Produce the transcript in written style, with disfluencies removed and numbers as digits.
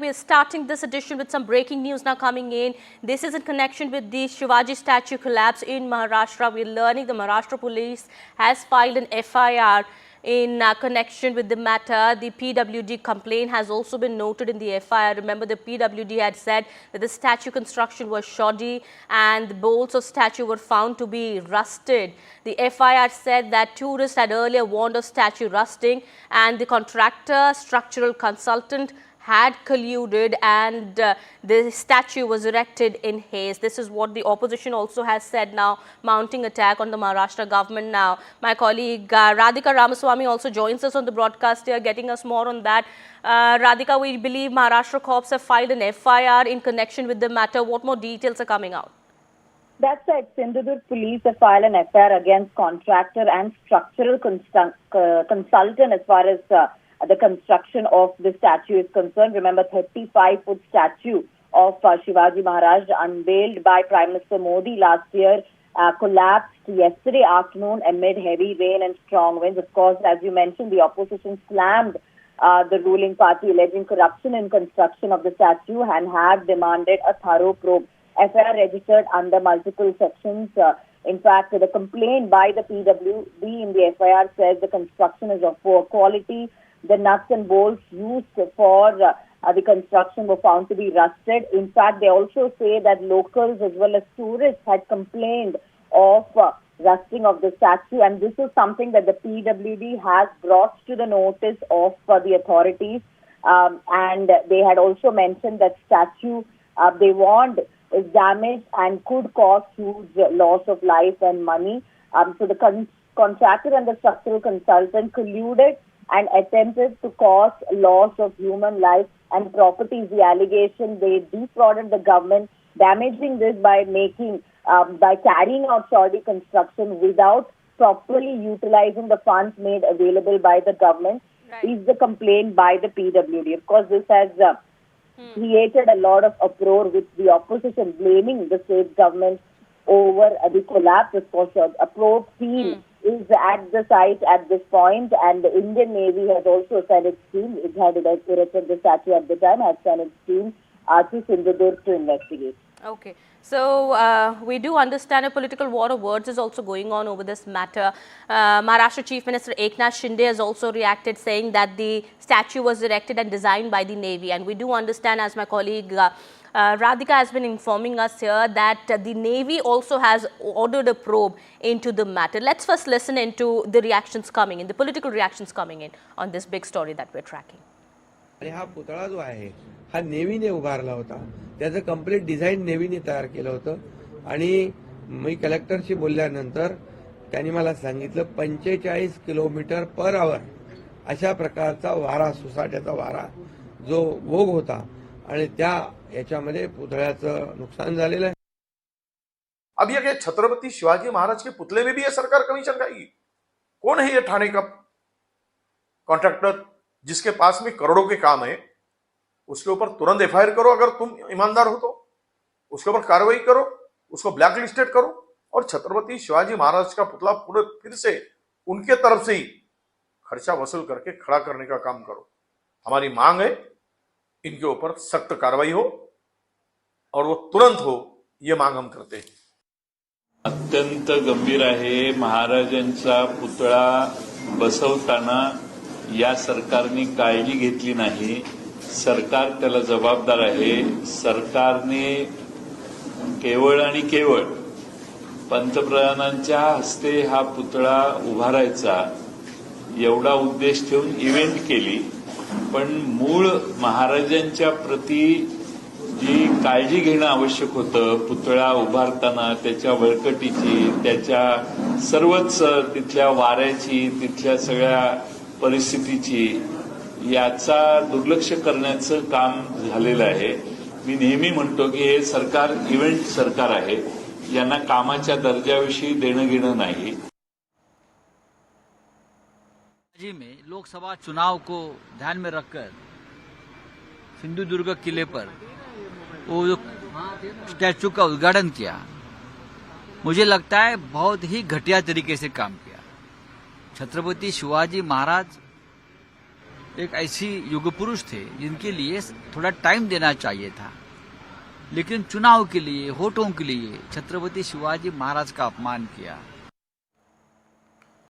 We are starting this edition with some breaking news now coming in. This is in connection with the Shivaji statue collapse in Maharashtra. We are learning the Maharashtra police has filed an FIR in connection with the matter. The PWD complaint has also been noted in the FIR. Remember, the PWD had said that the statue construction was shoddy and the bolts of statue were found to be rusted. The FIR said that tourists had earlier warned of statue rusting and the contractor, structural consultant, had colluded and the statue was erected in haste. This is what the opposition also has said now, mounting attack on the Maharashtra government now. My colleague Radhika Ramaswamy also joins us on the broadcast here, getting us more on that. Radhika, we believe Maharashtra Corps have filed an FIR in connection with the matter. What more details are coming out? That's right. Sindhudurg police have filed an FIR against contractor and structural consultant as far as the construction of the statue is concerned. Remember, 35-foot statue of Shivaji Maharaj unveiled by Prime Minister Modi last year collapsed yesterday afternoon amid heavy rain and strong winds. Of course, as you mentioned, the opposition slammed the ruling party, alleging corruption in construction of the statue and have demanded a thorough probe. FIR registered under multiple sections. In fact, the complaint by the PWD in the FIR says the construction is of poor quality. The nuts and bolts used for the construction were found to be rusted. In fact, they also say that locals as well as tourists had complained of rusting of the statue, and this is something that the PWD has brought to the notice of the authorities. And they had also mentioned that statue, they warned, is damaged and could cause huge loss of life and money. So the contractor and the structural consultant colluded and attempted to cause loss of human life and property. The allegation they defrauded the government, damaging this by carrying out shoddy construction without properly utilizing the funds made available by the government. Right. Is the complaint by the PWD. Of course, this has created a lot of uproar with the opposition blaming the state government over the collapse. Of course, a probe team is at the site at this point, and the Indian Navy has also sent its team. It had erected the statue at the time, has sent its team to Sindhudurg to investigate. Okay. So, we do understand a political war of words is also going on over this matter. Maharashtra Chief Minister Eknath Shinde has also reacted, saying that the statue was erected and designed by the Navy. And we do understand, as my colleague Radhika has been informing us here, that the Navy also has ordered a probe into the matter. Let's first listen into the reactions coming in, the political reactions coming in on this big story that we're tracking. आणि हा पुतळा जो आहे हा नेव्हीने उभारला होता. त्याचं complete design नेव्हीने तयार केलं होतं आणि मी कलेक्टरशी बोलल्यानंतर त्यांनी मला सांगितलं 45 किलोमीटर पर आवर अशा प्रकारचा वारा, सुसाट्याचा वारा जो वोग होता आणि त्या याच्यामध्ये पुतळ्याचं नुकसान झालेलं आहे. अब ये छत्रपति शिवाजी महाराज के पुतले में भी ये सरकार कमीशन खाएगी? कौन है ये ठाणे का कॉन्ट्रैक्टर जिसके पास में करोड़ों के काम है? उसके ऊपर तुरंत एफआईआर करो, अगर तुम ईमानदार हो तो उसके ऊपर कार्रवाई करो, उसको ब्लैक लिस्टेड करो और छत्रपति शिवाजी महाराज का पुतला पूरे फिर से उनके तरफ से ही खर्चा वसूल करके खड़ा करने का काम करो. हमारी मांग है इनके ऊपर सख्त कार्रवाई हो और वो तुरंत हो, ये मांग हम करते हैं. अत्यंत गंभीर आहे. महाराजांचा पुतळा बसवताना या सरकारने काळजी घेतली नाही. सरकार त्याला जबाबदार आहे. सरकारने केवळ आणि केवळ पंतप्रधानांच्या हस्ते हा पुतळा उभारायचा एवढा उद्देश ठेवून इव्हेंट केली, पण मूळ महाराजांच्या प्रती जी काळजी घेणं आवश्यक होतं, पुतळा उभारताना त्याच्या बळकटीची, त्याच्या सर्वच तिथल्या वाऱ्याची, तिथल्या सगळ्या परिस्थितीची, याचा दुर्लक्ष करण्याचं काम झालेलं आहे. मी नेहमी म्हणतो की हे सरकार इव्हेंट सरकार आहे. यांना कामाच्या दर्जाविषयी देणं घेणं नाही. में लोकसभा चुनाव को ध्यान में रखकर सिंधुदुर्ग किले पर वो जो स्टैचू का उद्घाटन किया, मुझे लगता है बहुत ही घटिया तरीके से काम किया. छत्रपति शिवाजी महाराज एक ऐसी युग पुरुष थे जिनके लिए थोड़ा टाइम देना चाहिए था, लेकिन चुनाव के लिए, वोटों के लिए छत्रपति शिवाजी महाराज का अपमान किया।